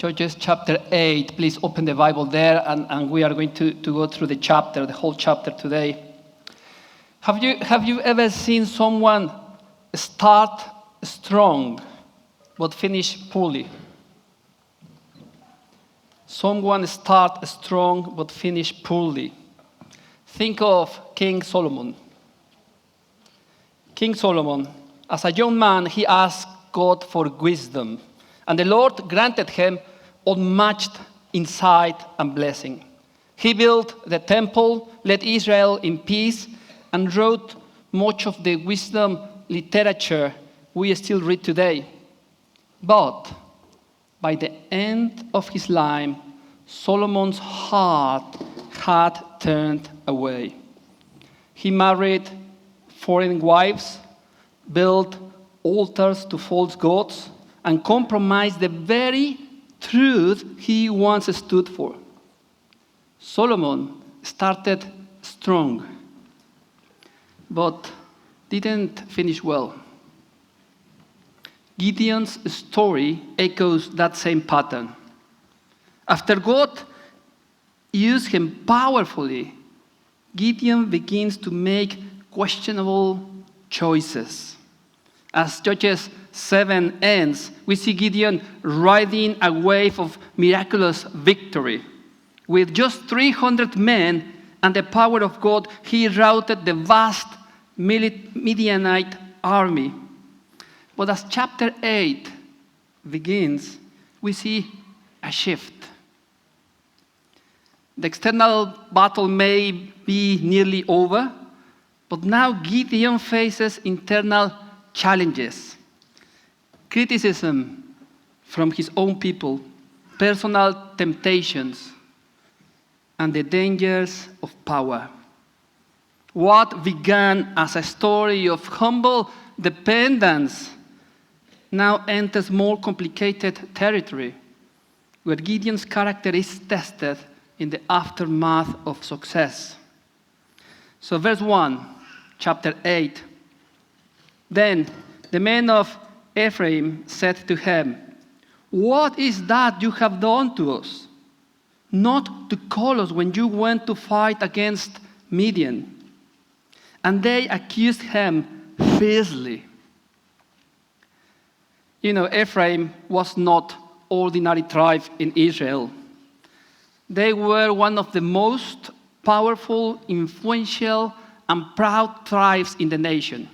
Judges chapter 8. Please open the Bible there, and we are going to go through the chapter, the whole chapter today. Have you ever seen someone start strong but finish poorly? Someone start strong but finish poorly. Think of King Solomon. King Solomon, as a young man, he asked God for wisdom, and the Lord granted him unmatched insight and blessing. He built the temple, led Israel in peace, and wrote much of the wisdom literature we still read today. But by the end of his life, Solomon's heart had turned away. He married foreign wives, built altars to false gods, and compromised the very truth he once stood for. Solomon started strong, but didn't finish well. Gideon's story echoes that same pattern. After God used him powerfully, Gideon begins to make questionable choices. As Judges 7 ends, we see Gideon riding a wave of miraculous victory. With just 300 men and the power of God, he routed the vast Midianite army. But as chapter 8 begins, we see a shift. The external battle may be nearly over, but now Gideon faces internal challenges. Criticism from his own people, personal temptations, and the dangers of power. What began as a story of humble dependence now enters more complicated territory, where Gideon's character is tested in the aftermath of success. So verse 1, chapter 8. Then the men of Ephraim said to him, "What is that you have done to us? Not to call us when you went to fight against Midian." And they accused him fiercely. You know, Ephraim was not ordinary tribe in Israel. They were one of the most powerful, influential, and proud tribes in the nation.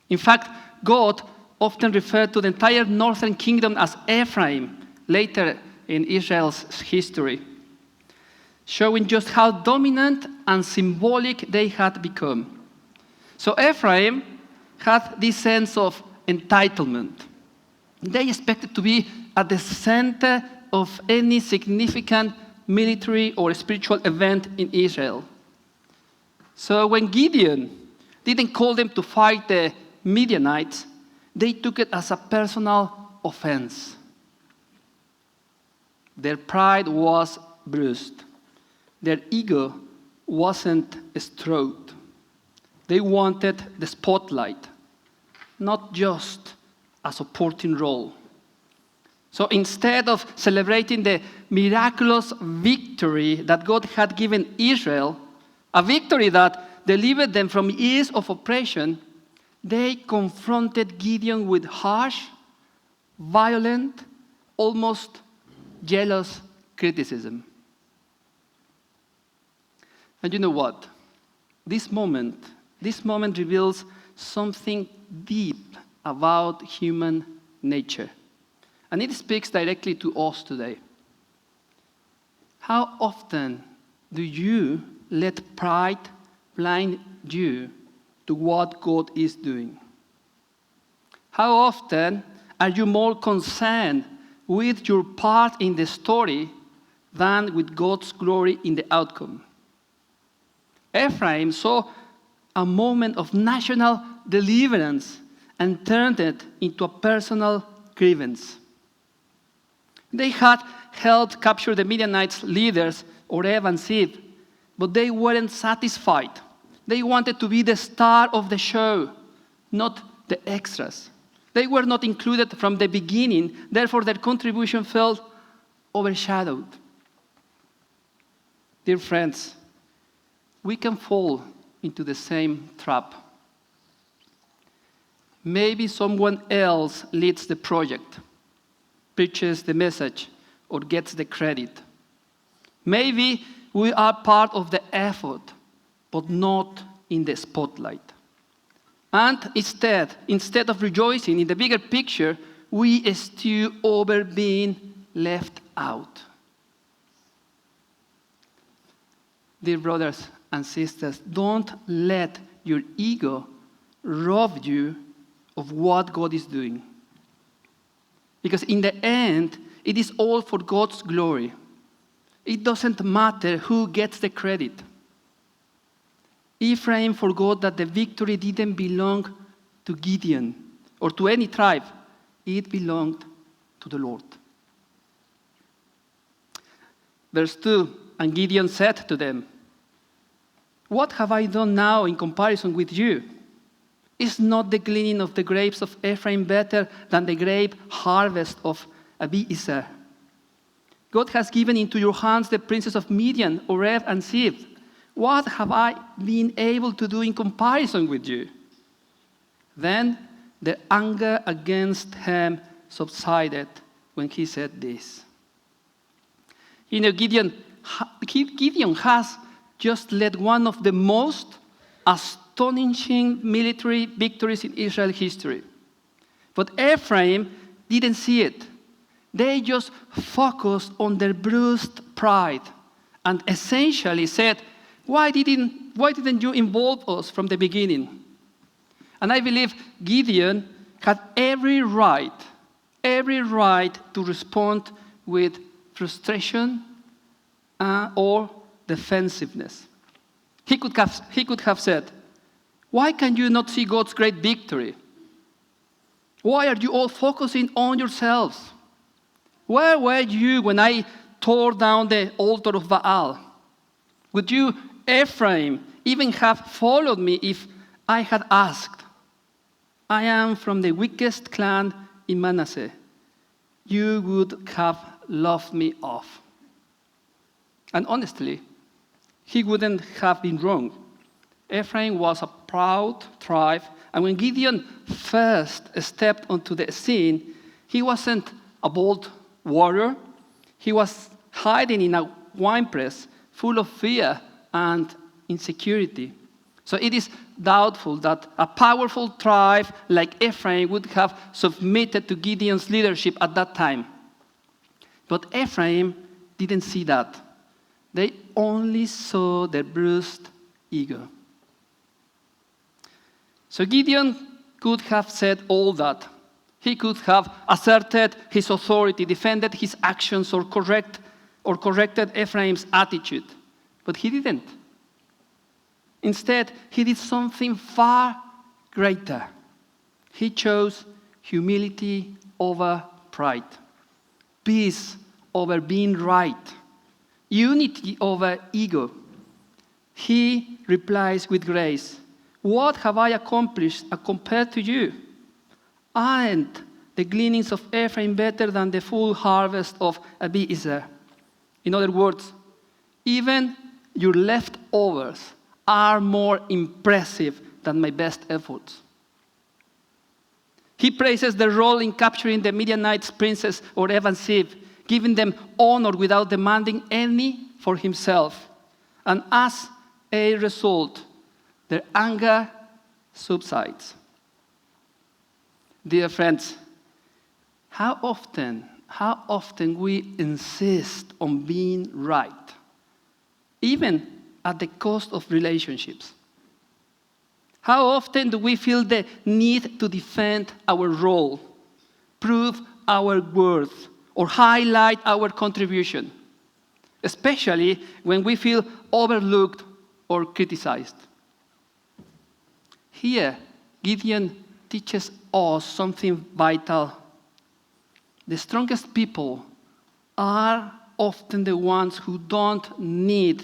In fact, God often referred to the entire northern kingdom as Ephraim later in Israel's history, showing just how dominant and symbolic they had become. So Ephraim had this sense of entitlement. They expected to be at the center of any significant military or spiritual event in Israel. So when Gideon didn't call them to fight the Midianites, they took it as a personal offense. Their pride was bruised. Their ego wasn't stroked. They wanted the spotlight, not just a supporting role. So instead of celebrating the miraculous victory that God had given Israel, a victory that delivered them from years of oppression, they confronted Gideon with harsh, violent, almost jealous criticism. And you know what? This moment reveals something deep about human nature. And it speaks directly to us today. How often do you let pride blind you to what God is doing? How often are you more concerned with your part in the story than with God's glory in the outcome? Ephraim saw a moment of national deliverance and turned it into a personal grievance. They had helped capture the Midianites' leaders, Oreb and Zeb, but they weren't satisfied. They wanted to be the star of the show, not the extras. They were not included from the beginning, therefore their contribution felt overshadowed. Dear friends, we can fall into the same trap. Maybe someone else leads the project, preaches the message, or gets the credit. Maybe we are part of the effort, but not in the spotlight. And instead of rejoicing in the bigger picture, we stew over being left out. Dear brothers and sisters, don't let your ego rob you of what God is doing. Because in the end, it is all for God's glory. It doesn't matter who gets the credit. Ephraim forgot that the victory didn't belong to Gideon or to any tribe. It belonged to the Lord. Verse 2, and Gideon said to them, "What have I done now in comparison with you? Is not the gleaning of the grapes of Ephraim better than the grape harvest of Abiezer? God has given into your hands the princes of Midian, Oreb, and Zeb. What have I been able to do in comparison with you?" Then the anger against him subsided when he said this. Gideon has just led one of the most astonishing military victories in Israel history. But Ephraim didn't see it. They just focused on their bruised pride and essentially said, why didn't you involve us from the beginning? And I believe Gideon had every right to respond with frustration or defensiveness. He could have said, "Why can you not see God's great victory? Why are you all focusing on yourselves? Where were you when I tore down the altar of Baal? Would you, Ephraim, even have followed me if I had asked? I am from the weakest clan in Manasseh. You would have laughed me off." And honestly, he wouldn't have been wrong. Ephraim was a proud tribe, and when Gideon first stepped onto the scene, he wasn't a bold warrior. He was hiding in a winepress full of fear and insecurity. So it is doubtful that a powerful tribe like Ephraim would have submitted to Gideon's leadership at that time. But Ephraim didn't see that. They only saw their bruised ego. So Gideon could have said all that. He could have asserted his authority, defended his actions, or corrected Ephraim's attitude. But he didn't. Instead, he did something far greater. He chose humility over pride, peace over being right, unity over ego. He replies with grace, "What have I accomplished compared to you? Aren't the gleanings of Ephraim better than the full harvest of Abiezer?" In other words, even your leftovers are more impressive than my best efforts. He praises their role in capturing the Midianites' princes Oreb and Zeb, giving them honor without demanding any for himself. And as a result, their anger subsides. Dear friends, how often we insist on being right, even at the cost of relationships? How often do we feel the need to defend our role, prove our worth, or highlight our contribution, especially when we feel overlooked or criticized? Here, Gideon teaches us something vital. The strongest people are often the ones who don't need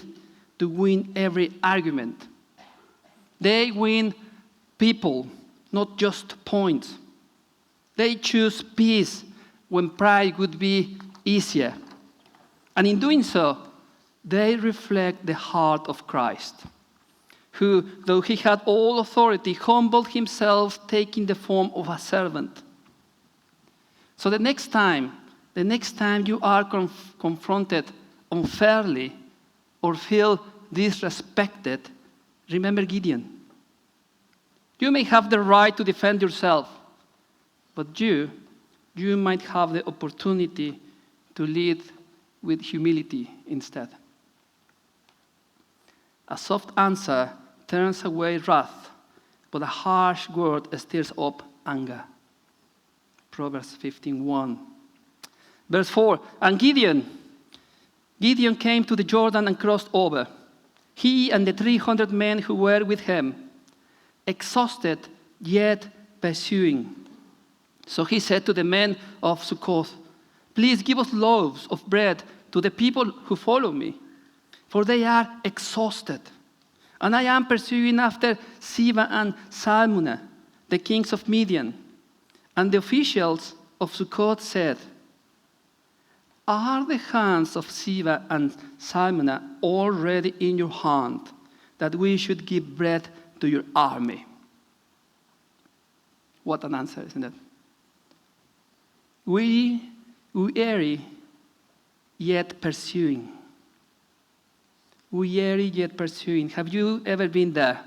to win every argument. They win people, not just points. They choose peace when pride would be easier. And in doing so, they reflect the heart of Christ, who, though he had all authority, humbled himself, taking the form of a servant. So the next time you are confronted unfairly or feel disrespected, remember Gideon. You may have the right to defend yourself, but you might have the opportunity to lead with humility instead. A soft answer turns away wrath, but a harsh word stirs up anger. Proverbs 15:1. Verse 4, and Gideon came to the Jordan and crossed over, he and the 300 men who were with him, exhausted yet pursuing. So he said to the men of Succoth, please give us loaves of bread to the people who follow me, for they are exhausted. And I am pursuing after Seba and Salmunna, the kings of Midian. And the officials of Succoth said, are the hands of Seba and Salmunna already in your hand, that we should give bread to your army? What an answer, isn't it? Weary yet pursuing. Weary yet pursuing. Have you ever been there?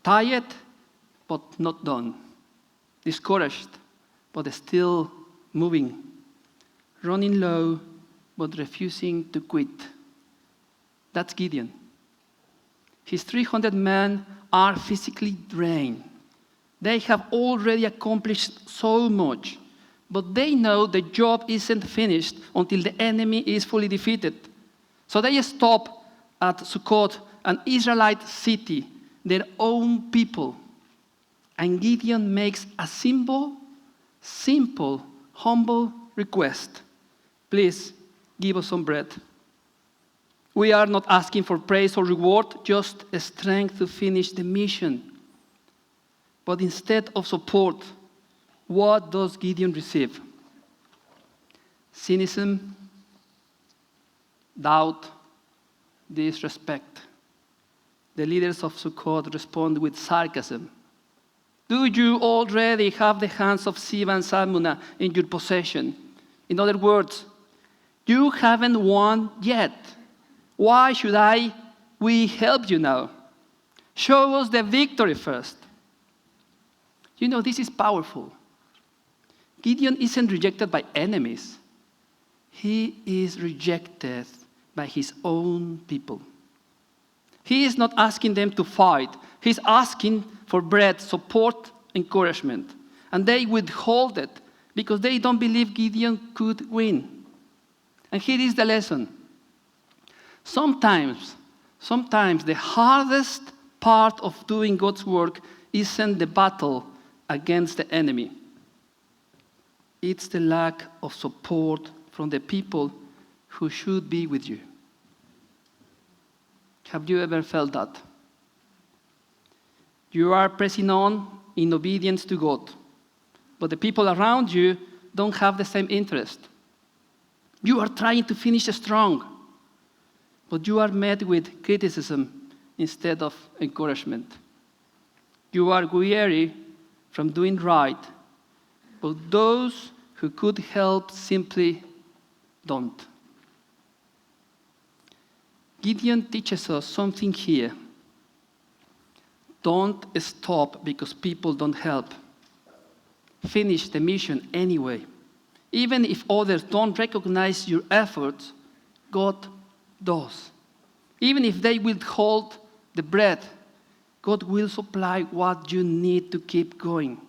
Tired, but not done. Discouraged, but still moving. Running low, but refusing to quit. That's Gideon. His 300 men are physically drained. They have already accomplished so much, but they know the job isn't finished until the enemy is fully defeated. So they stop at Succoth, an Israelite city, their own people. And Gideon makes a simple, humble request. Please, give us some bread. We are not asking for praise or reward, just strength to finish the mission. But instead of support, what does Gideon receive? Cynicism, doubt, disrespect. The leaders of Succoth respond with sarcasm. Do you already have the hands of Seba and Salmunna in your possession? In other words, you haven't won yet. Why should we help you now? Show us the victory first. You know, this is powerful. Gideon isn't rejected by enemies. He is rejected by his own people. He is not asking them to fight. He's asking for bread, support, encouragement. And they withhold it because they don't believe Gideon could win. And here is the lesson. Sometimes the hardest part of doing God's work isn't the battle against the enemy. It's the lack of support from the people who should be with you. Have you ever felt that? You are pressing on in obedience to God, but the people around you don't have the same interest. You are trying to finish strong, but you are met with criticism instead of encouragement. You are weary from doing right, but those who could help simply don't. Gideon teaches us something here. Don't stop because people don't help. Finish the mission anyway. Even if others don't recognize your efforts, God does. Even if they withhold the bread, God will supply what you need to keep going.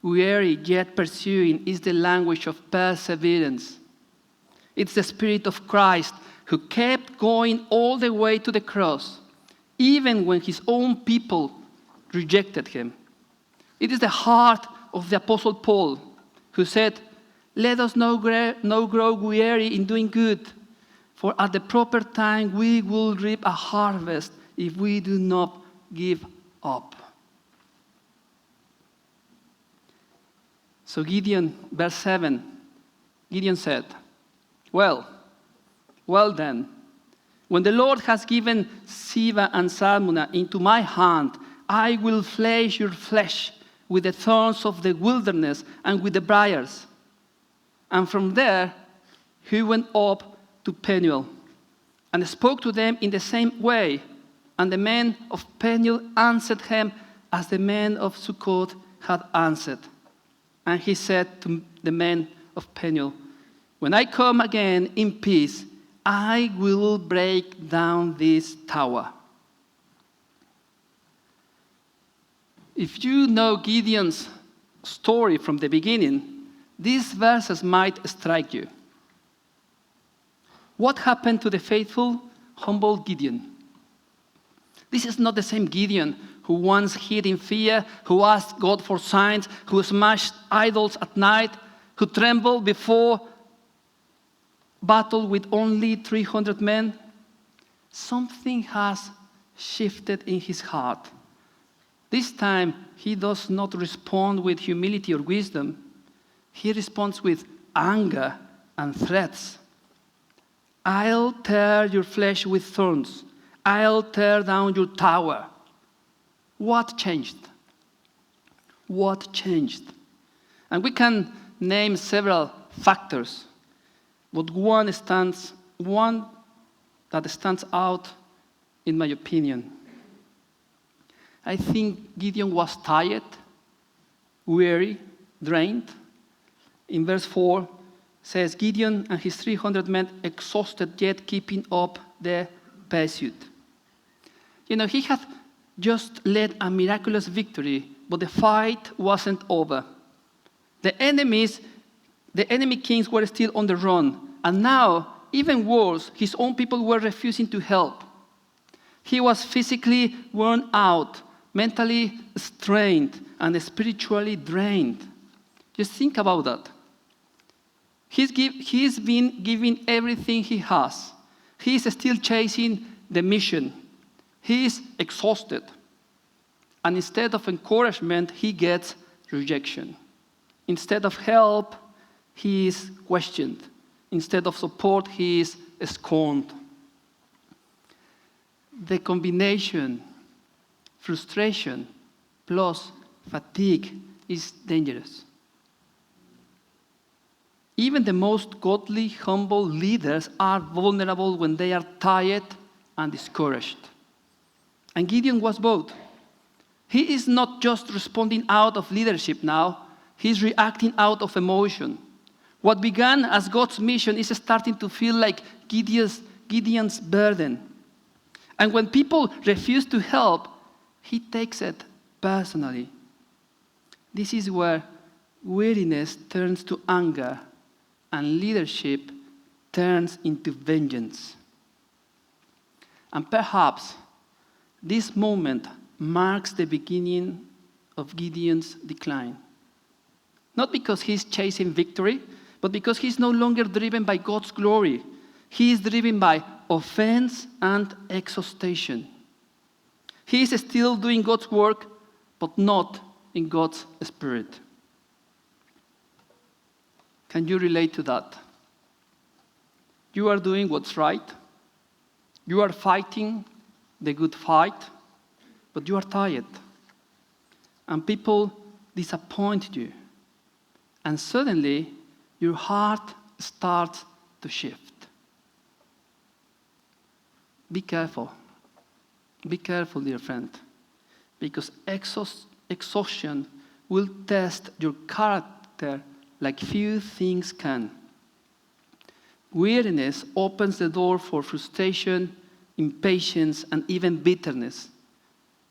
Weary yet pursuing is the language of perseverance. It's the Spirit of Christ who kept going all the way to the cross, even when his own people rejected him. It is the heart of the Apostle Paul, who said, let us not grow weary in doing good, for at the proper time we will reap a harvest if we do not give up. So Gideon, verse 7, Gideon said, Well, well then, when the Lord has given Seba and Salmona into my hand, I will flesh your flesh with the thorns of the wilderness and with the briars. And from there, he went up to Peniel and spoke to them in the same way. And the men of Peniel answered him as the men of Succoth had answered. And he said to the men of Peniel, when I come again in peace, I will break down this tower. If you know Gideon's story from the beginning, these verses might strike you. What happened to the faithful, humble Gideon? This is not the same Gideon who once hid in fear, who asked God for signs, who smashed idols at night, who trembled before battle with only 300 men. Something has shifted in his heart. This time, he does not respond with humility or wisdom. He responds with anger and threats. I'll tear your flesh with thorns. I'll tear down your tower. What changed? What changed? And we can name several factors, but one that stands out, in my opinion. I think Gideon was tired, weary, drained. In verse 4, says, Gideon and his 300 men exhausted, yet keeping up the pursuit. He had just led a miraculous victory, but the fight wasn't over. The enemy kings were still on the run, and now, even worse, his own people were refusing to help. He was physically worn out, mentally strained, and spiritually drained. Just think about that. He's been giving everything he has. He's still chasing the mission. He's exhausted. And instead of encouragement, he gets rejection. Instead of help, he is questioned. Instead of support, he is scorned. The combination, frustration plus fatigue, is dangerous. Even the most godly, humble leaders are vulnerable when they are tired and discouraged. And Gideon was both. He is not just responding out of leadership now, he's reacting out of emotion. What began as God's mission is starting to feel like Gideon's burden. And when people refuse to help, he takes it personally. This is where weariness turns to anger and leadership turns into vengeance. And perhaps this moment marks the beginning of Gideon's decline. Not because he's chasing victory, but because he's no longer driven by God's glory. He is driven by offense and exhaustion. He is still doing God's work, but not in God's spirit. Can you relate to that? You are doing what's right. You are fighting the good fight, but you are tired. And people disappoint you. And suddenly, your heart starts to shift. Be careful. Be careful, dear friend, because exhaustion will test your character like few things can. Weariness opens the door for frustration, impatience, and even bitterness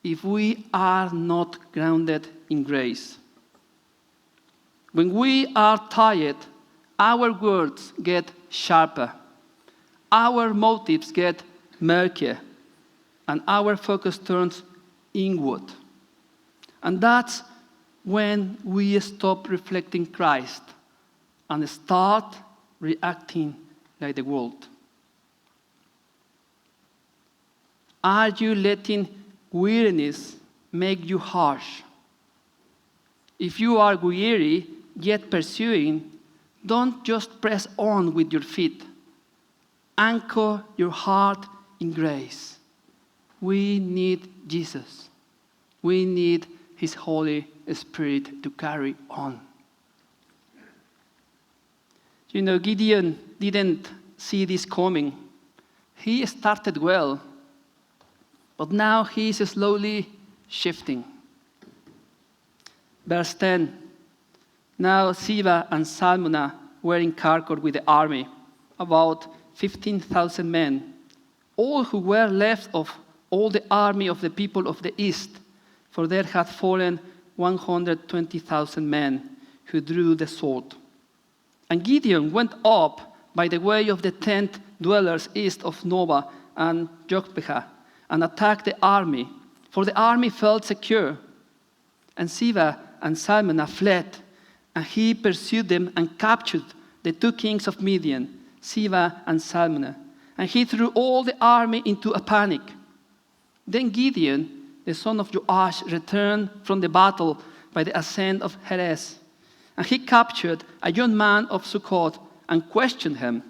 if we are not grounded in grace. When we are tired, our words get sharper, our motives get murkier, and our focus turns inward. And that's when we stop reflecting Christ and start reacting like the world. Are you letting weariness make you harsh? If you are weary yet pursuing, don't just press on with your feet. anchor your heart in grace. We need Jesus. We need His Holy Spirit to carry on. You know, Gideon didn't see this coming. He started well, but now he is slowly shifting. Verse 10, now Siva and Salmuna were in Karkor with the army, about 15,000 men, all who were left of all the army of the people of the east, for there had fallen 120,000 men who drew the sword. And Gideon went up by the way of the tent dwellers east of Nobah and Jokbeha, and attacked the army, for the army felt secure. And Siva and Salmuna fled, and he pursued them and captured the two kings of Midian, Siva and Salmuna. And he threw all the army into a panic. Then Gideon, the son of Joash, returned from the battle by the ascent of Heres. And he captured a young man of Succoth and questioned him.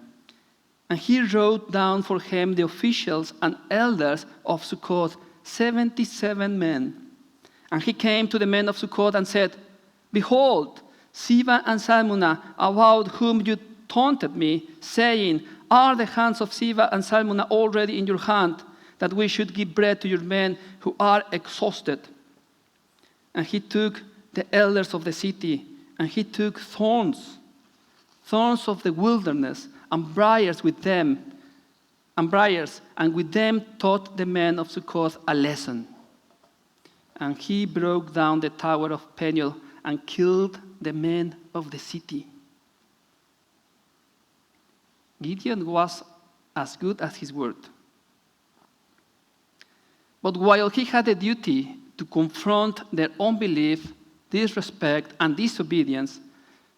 And he wrote down for him the officials and elders of Succoth, 77 men. And he came to the men of Succoth and said, behold, Siva and Salmuna, about whom you taunted me, saying, are the hands of Siva and Salmuna already in your hand, that we should give bread to your men who are exhausted? And he took the elders of the city, and he took thorns of the wilderness, and briars with them, and with them taught the men of Succoth a lesson. And he broke down the tower of Peniel and killed the men of the city. Gideon was as good as his word. But while he had the duty to confront their unbelief, disrespect, and disobedience,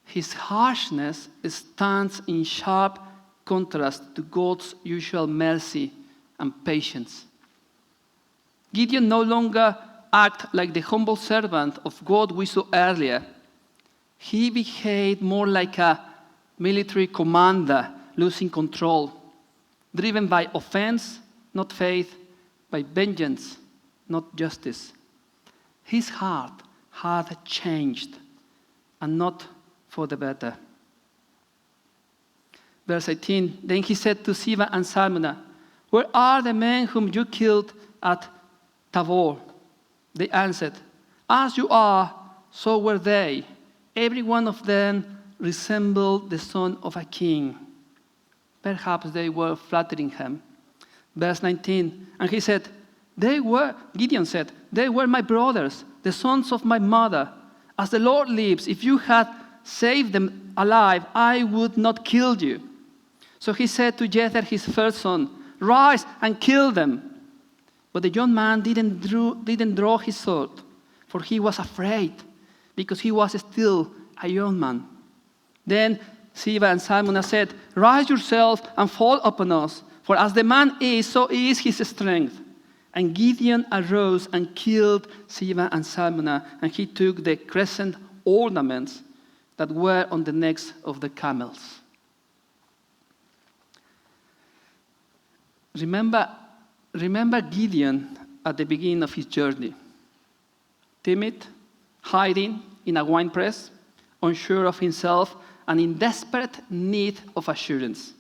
his harshness stands in sharp contrast to God's usual mercy and patience. Gideon no longer acted like the humble servant of God we saw earlier. He behaved more like a military commander, losing control, driven by offense, not faith, by vengeance, not justice. His heart had changed, and not for the better. Verse 18, then he said to Siva and Salmuna, where are the men whom you killed at Tabor? They answered, as you are, so were they. Every one of them resembled the son of a king. Perhaps they were flattering him. Verse 19, and he said, Gideon said, they were my brothers, the sons of my mother. As the Lord lives, if you had saved them alive, I would not kill you. So he said to Jether, his first son, rise and kill them. But the young man didn't draw his sword, for he was afraid, because he was still a young man. Then Siva and Salmuna said, rise yourself and fall upon us, for as the man is, so is his strength. And Gideon arose and killed Siva and Salmuna, and he took the crescent ornaments that were on the necks of the camels. Remember Gideon at the beginning of his journey. Timid, hiding in a wine press, unsure of himself, and in desperate need of assurance.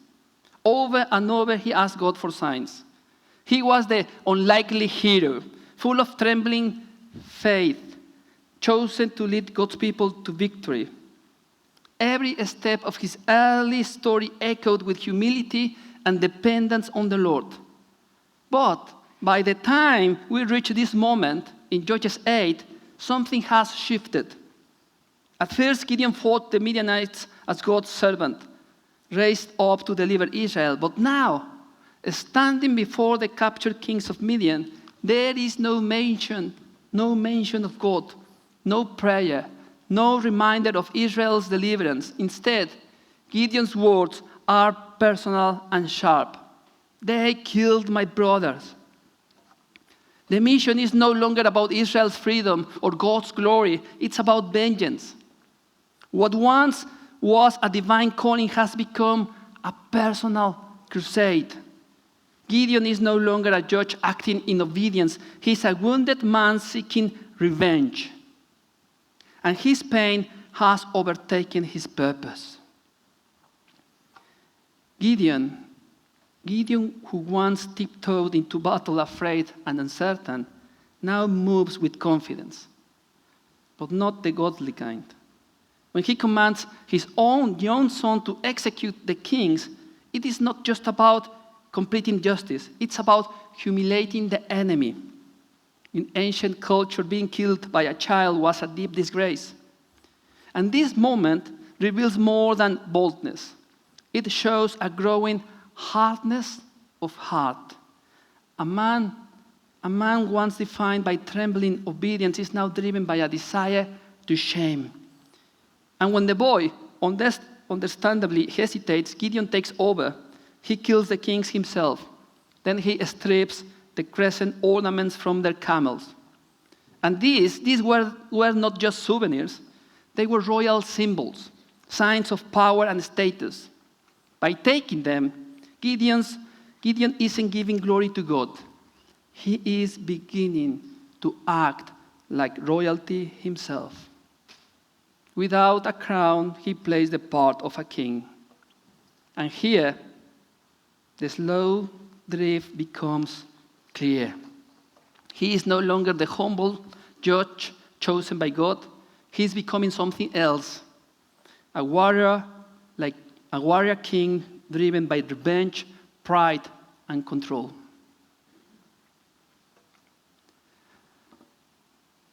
Over and over he asked God for signs. He was the unlikely hero, full of trembling faith, chosen to lead God's people to victory. Every step of his early story echoed with humility and dependence on the Lord. But by the time we reach this moment in Judges 8, something has shifted. At first, Gideon fought the Midianites as God's servant, raised up to deliver Israel. But now, standing before the captured kings of Midian, there is no mention of God, no prayer, no reminder of Israel's deliverance. Instead, Gideon's words are personal and sharp. They killed my brothers. The mission is no longer about Israel's freedom or God's glory. It's about vengeance. What once was a divine calling has become a personal crusade. Gideon is no longer a judge acting in obedience. He's a wounded man seeking revenge. And his pain has overtaken his purpose. Gideon, who once tiptoed into battle afraid and uncertain, now moves with confidence, but not the godly kind. When he commands his own young son to execute the kings, it is not just about completing justice. It's about humiliating the enemy. In ancient culture, being killed by a child was a deep disgrace. And this moment reveals more than boldness. It shows a growing hardness of heart. A man once defined by trembling obedience is now driven by a desire to shame. And when the boy understandably hesitates, Gideon takes over. He kills the kings himself. Then he strips the crescent ornaments from their camels. And these were not just souvenirs. They were royal symbols, signs of power and status. By taking them, Gideon isn't giving glory to God. He is beginning to act like royalty himself. Without a crown, he plays the part of a king. And here, the slow drift becomes clear. He is no longer the humble judge chosen by God. He is becoming something else. A warrior king driven by revenge, pride, and control.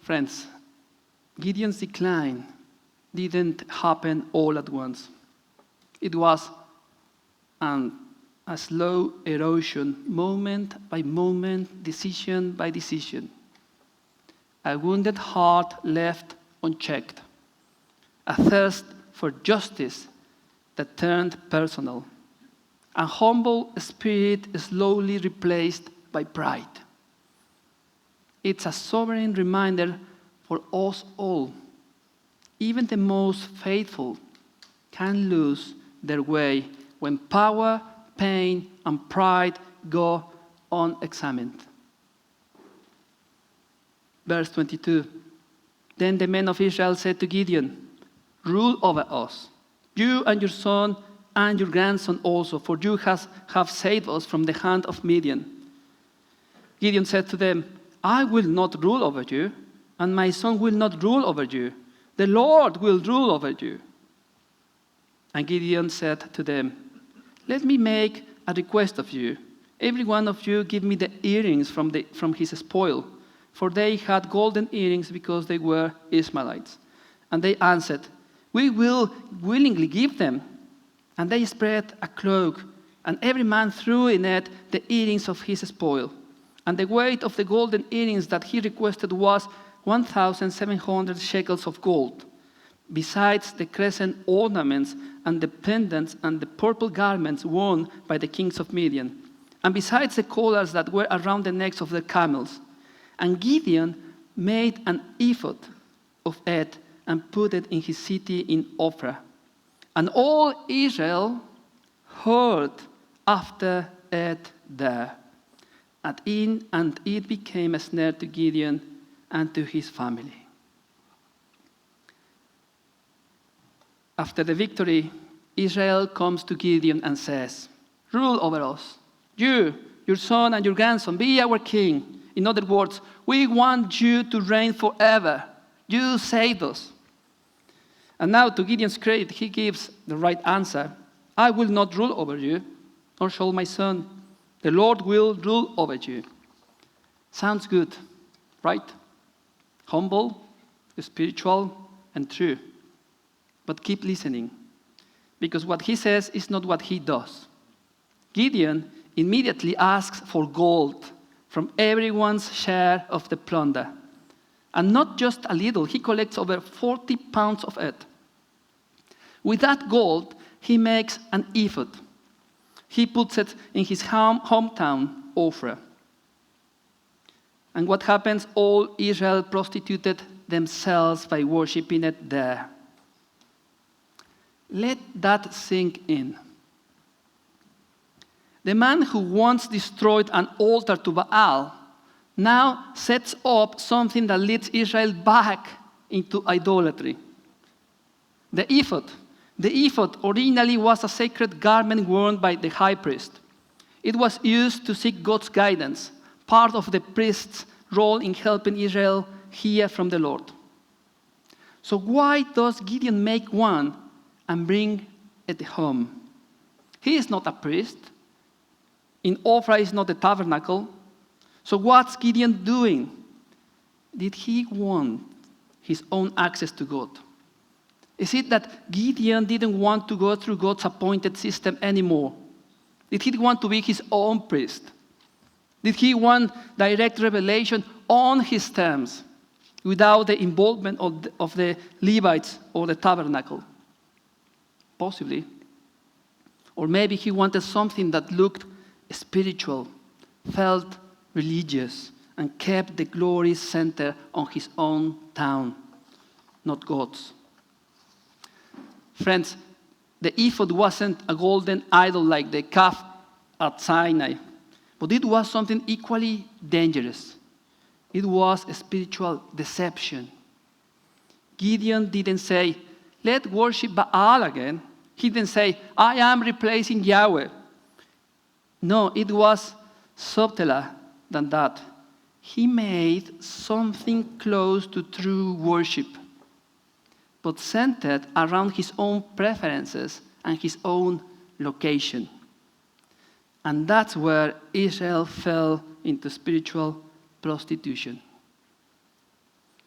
Friends, Gideon's decline didn't happen all at once. It was a slow erosion, moment by moment, decision by decision. A wounded heart left unchecked. A thirst for justice that turned personal. A humble spirit slowly replaced by pride. It's a sobering reminder for us all. Even the most faithful can lose their way when power, pain, and pride go unexamined. Verse 22. Then the men of Israel said to Gideon, "Rule over us, you and your son and your grandson also, for you have saved us from the hand of Midian." Gideon said to them, "I will not rule over you, and my son will not rule over you. The Lord will rule over you." And Gideon said to them, "Let me make a request of you. Every one of you give me the earrings from his spoil." For they had golden earrings because they were Ishmaelites. And they answered, "We will willingly give them." And they spread a cloak, and every man threw in it the earrings of his spoil. And the weight of the golden earrings that he requested was 1,700 shekels of gold, besides the crescent ornaments and the pendants and the purple garments worn by the kings of Midian, and besides the collars that were around the necks of their camels. And Gideon made an ephod of it and put it in his city in Ophrah. And all Israel heard after it there. And it became a snare to Gideon and to his family. After the victory, Israel comes to Gideon and says, "Rule over us. You, your son, and your grandson, be our king. In other words, we want you to reign forever. You saved us." And now, to Gideon's credit, he gives the right answer. "I will not rule over you, nor shall my son. The Lord will rule over you." Sounds good, right? Humble, spiritual, and true. But keep listening, because what he says is not what he does. Gideon immediately asks for gold from everyone's share of the plunder. And not just a little, he collects over 40 pounds of it. With that gold, he makes an ephod. He puts it in his hometown, Ophrah. And what happens? All Israel prostituted themselves by worshiping it there. Let that sink in. the man who once destroyed an altar to Baal, now sets up something that leads Israel back into idolatry. The ephod. The ephod originally was a sacred garment worn by the high priest. It was used to seek God's guidance, part of the priest's role in helping Israel hear from the Lord. So why does Gideon make one and bring it home? He is not a priest. In Ophrah is not the tabernacle. So what's Gideon doing? Did he want his own access to God? Is it that Gideon didn't want to go through God's appointed system anymore? Did he want to be his own priest? Did he want direct revelation on his terms without the involvement of the Levites or the tabernacle? Possibly. Or maybe he wanted something that looked spiritual, felt religious, and kept the glory center on his own town, not God's. Friends, the ephod wasn't a golden idol like the calf at Sinai, but it was something equally dangerous. It was a spiritual deception. Gideon didn't say, let's worship Baal again. He didn't say, I am replacing Yahweh. No, it was subtler than that. He made something close to true worship, but centered around his own preferences and his own location. And that's where Israel fell into spiritual prostitution.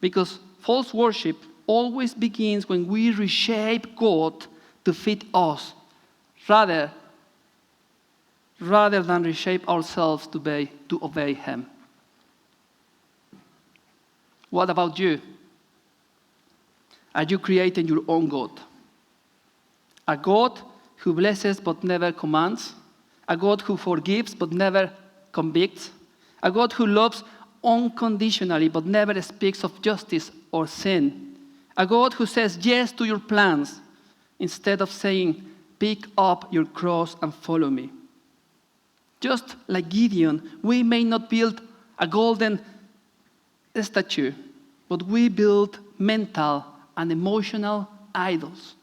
Because false worship always begins when we reshape God to fit us, rather than reshape ourselves to obey Him. What about you? Are you creating your own God? A God who blesses but never commands? A God who forgives but never convicts? A God who loves unconditionally but never speaks of justice or sin? A God who says yes to your plans instead of saying, pick up your cross and follow me? Just like Gideon, we may not build a golden statue, but we build mental and emotional idols.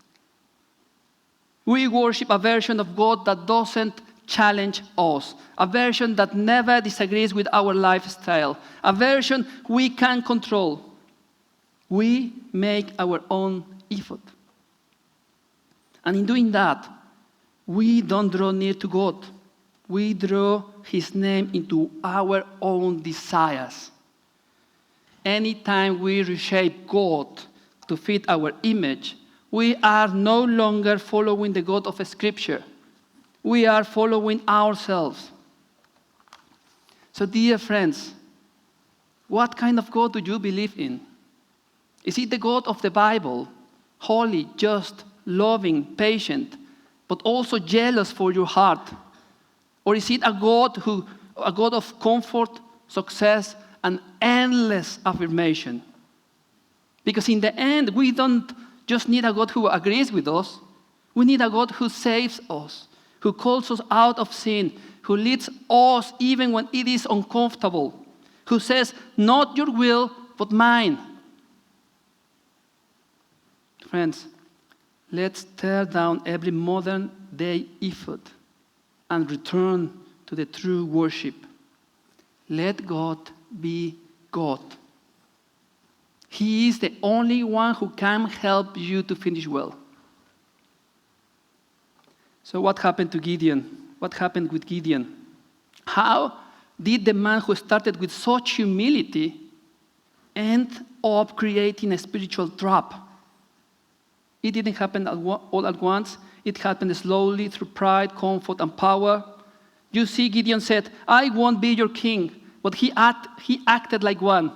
We worship a version of God that doesn't challenge us, a version that never disagrees with our lifestyle, a version we can control. We make our own ephod. And in doing that, we don't draw near to God. We draw His name into our own desires. Anytime we reshape God to fit our image, we are no longer following the God of Scripture. We are following ourselves. So, dear friends, what kind of God do you believe in? Is it the God of the Bible, holy, just, loving, patient, but also jealous for your heart? Or is it a God of comfort, success, and endless affirmation? Because in the end, we don't just need a God who agrees with us. We need a God who saves us, who calls us out of sin, who leads us even when it is uncomfortable, who says, not your will, but mine. Friends, let's tear down every modern day ephod and return to the true worship. Let God be God. He is the only one who can help you to finish well. So what happened to Gideon? What happened with Gideon? How did the man who started with such humility end up creating a spiritual trap? It didn't happen all at once. It happened slowly through pride, comfort, and power. You see, Gideon said, I won't be your king. But he acted like one.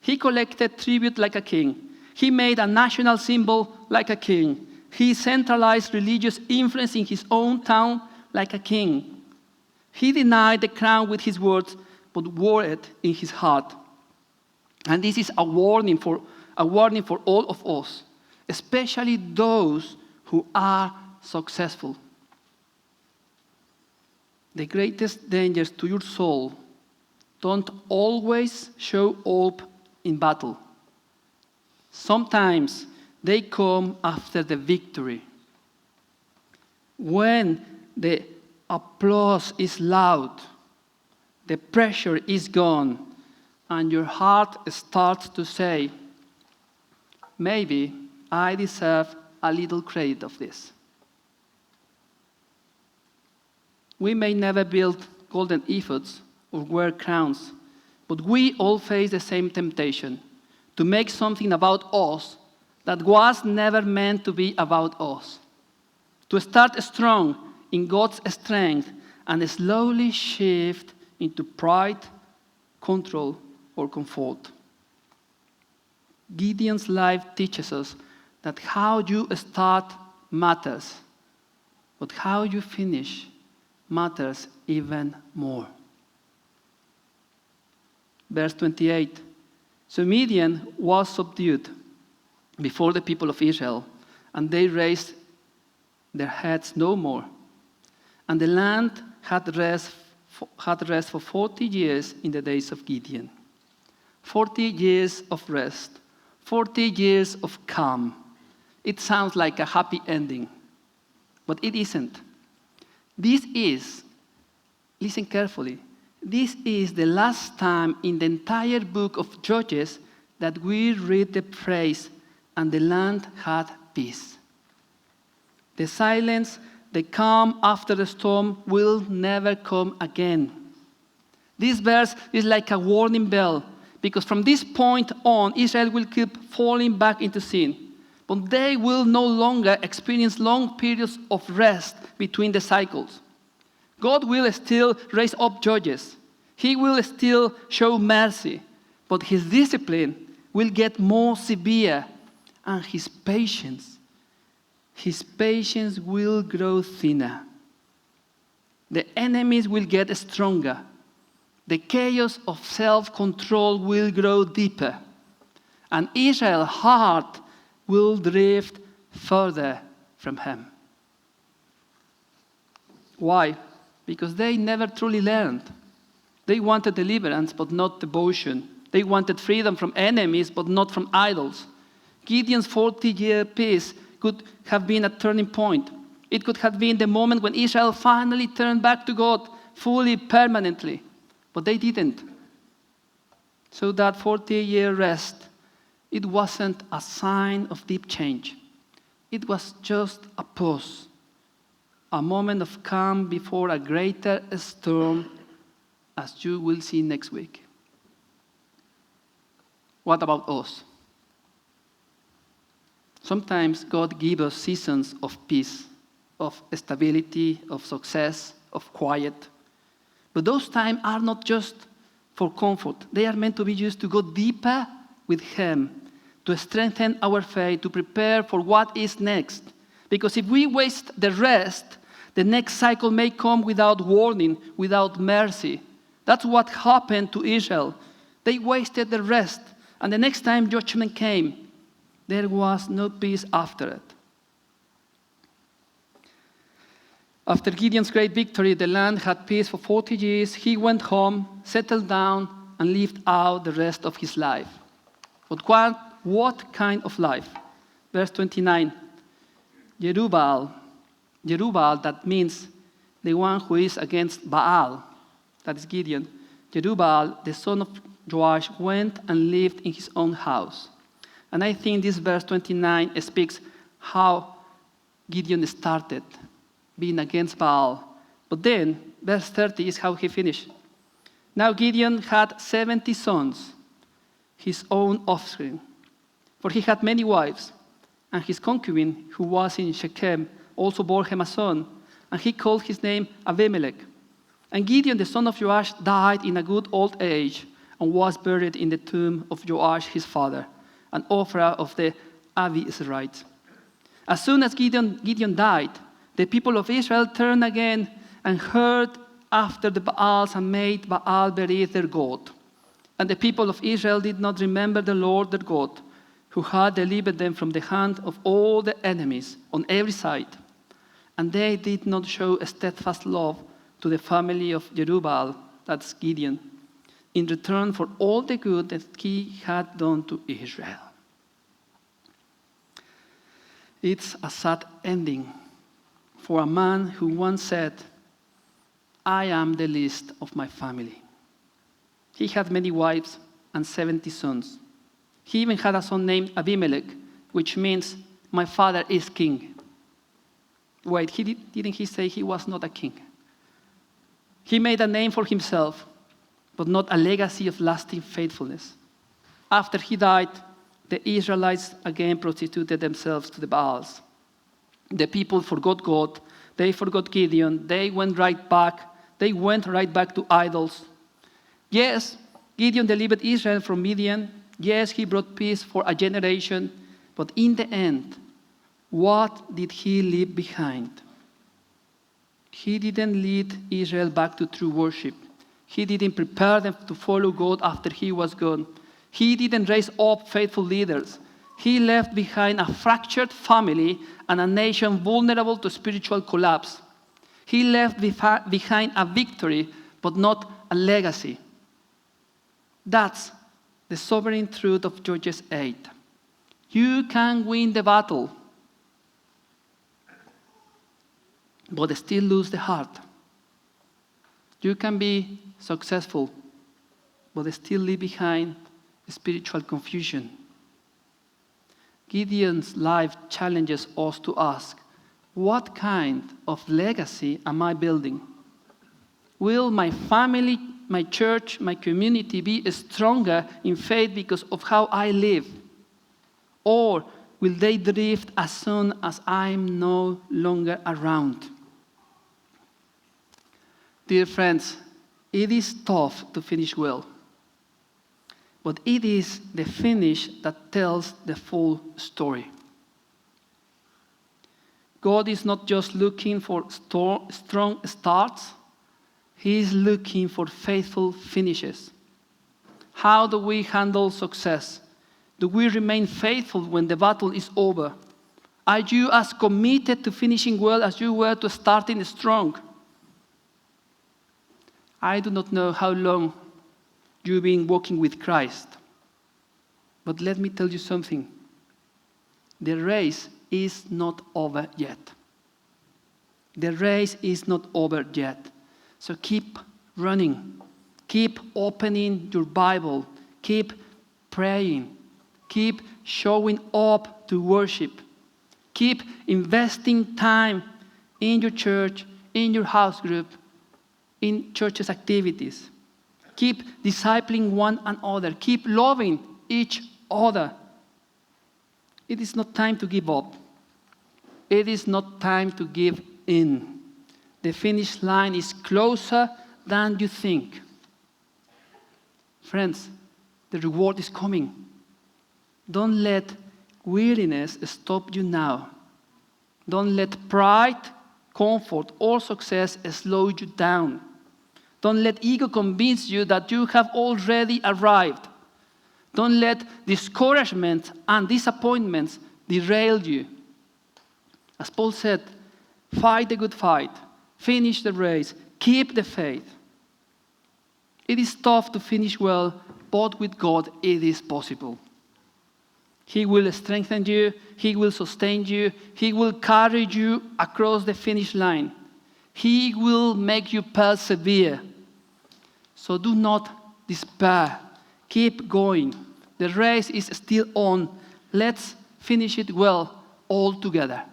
He collected tribute like a king. He made a national symbol like a king. He centralized religious influence in his own town like a king. He denied the crown with his words, but wore it in his heart. And this is a warning for all of us, especially those who are successful. the greatest dangers to your soul don't always show up in battle. Sometimes they come after the victory. When the applause is loud, the pressure is gone, and your heart starts to say, maybe I deserve a little credit of this. We may never build golden ephods or wear crowns, but we all face the same temptation to make something about us that was never meant to be about us. To start strong in God's strength and slowly shift into pride, control, or comfort. Gideon's life teaches us that how you start matters, but how you finish matters even more. Verse 28. So Midian was subdued before the people of Israel, and they raised their heads no more. And the land had rest for 40 years in the days of Gideon. 40 years of rest, 40 years of calm. It sounds like a happy ending, but it isn't. This is, listen carefully, this is the last time in the entire book of Judges that we read the phrase, and the land had peace. The silence, the calm after the storm will never come again. This verse is like a warning bell, because from this point on, Israel will keep falling back into sin. But they will no longer experience long periods of rest between the cycles. God will still raise up judges. He will still show mercy. But his discipline will get more severe, and his patience will grow thinner. The enemies will get stronger. The chaos of self-control will grow deeper. And Israel's heart will drift further from him. Why? Because they never truly learned. They wanted deliverance, but not devotion. They wanted freedom from enemies, but not from idols. Gideon's 40-year peace could have been a turning point. It could have been the moment when Israel finally turned back to God fully, permanently. But they didn't. So that 40-year rest, it wasn't a sign of deep change. It was just a pause, a moment of calm before a greater storm, as you will see next week. What about us? Sometimes God gives us seasons of peace, of stability, of success, of quiet. But those times are not just for comfort. They are meant to be used to go deeper with him, to strengthen our faith, to prepare for what is next. Because if we waste the rest, the next cycle may come without warning, without mercy. That's what happened to Israel. They wasted the rest, and the next time judgment came, there was no peace after it. After Gideon's great victory, the land had peace for 40 years. He went home, settled down, and lived out the rest of his life. But what kind of life? Verse 29. Jerubbaal, that means the one who is against Baal, that is Gideon. Jerubbaal, the son of Joash, went and lived in his own house. And I think this verse 29 speaks how Gideon started being against Baal. But then, verse 30 is how he finished. Now Gideon had 70 sons, his own offspring, for he had many wives. And his concubine, who was in Shechem, also bore him a son, and he called his name Abimelech. And Gideon, the son of Joash, died in a good old age and was buried in the tomb of Joash his father, an Ophrah of the Abiezrites. As soon as Gideon died, the people of Israel turned again and heard after the Baals and made Baal Berith their god. And the people of Israel did not remember the Lord their God, who had delivered them from the hand of all the enemies on every side. And they did not show a steadfast love to the family of Jerubbaal, that's Gideon, in return for all the good that he had done to Israel. It's a sad ending for a man who once said, I am the least of my family. He had many wives and 70 sons. He even had a son named Abimelech, which means, my father is king. Wait, didn't he say he was not a king? He made a name for himself, but not a legacy of lasting faithfulness. After he died, the Israelites again prostituted themselves to the Baals. The people forgot God. They forgot Gideon. They went right back to idols. Yes, Gideon delivered Israel from Midian. Yes, he brought peace for a generation. But in the end, what did he leave behind? He didn't lead Israel back to true worship. He didn't prepare them to follow God after he was gone. He didn't raise up faithful leaders. He left behind a fractured family and a nation vulnerable to spiritual collapse. He left behind a victory, but not a legacy. That's the sobering truth of Judges 8. You can win the battle, but still lose the heart. You can be successful, but still leave behind spiritual confusion. Gideon's life challenges us to ask, what kind of legacy am I building? Will my family, my church, my community be stronger in faith because of how I live? Or will they drift as soon as I'm no longer around? Dear friends, it is tough to finish well, but it is the finish that tells the full story. God is not just looking for strong starts, He is looking for faithful finishes. How do we handle success? Do we remain faithful when the battle is over? Are you as committed to finishing well as you were to starting strong? I do not know how long you've been walking with Christ, but let me tell you something. The race is not over yet. The race is not over yet. So keep running. Keep opening your Bible. Keep praying. Keep showing up to worship. Keep investing time in your church, in your house group, in church's activities. Keep discipling one another. Keep loving each other. It is not time to give up. It is not time to give in. The finish line is closer than you think. Friends, the reward is coming. Don't let weariness stop you now. Don't let pride, comfort, or success slow you down. Don't let ego convince you that you have already arrived. Don't let discouragement and disappointments derail you. As Paul said, fight the good fight, finish the race, keep the faith. It is tough to finish well, but with God it is possible. He will strengthen you, He will sustain you, He will carry you across the finish line. He will make you persevere. So do not despair. Keep going. The race is still on. Let's finish it well all together.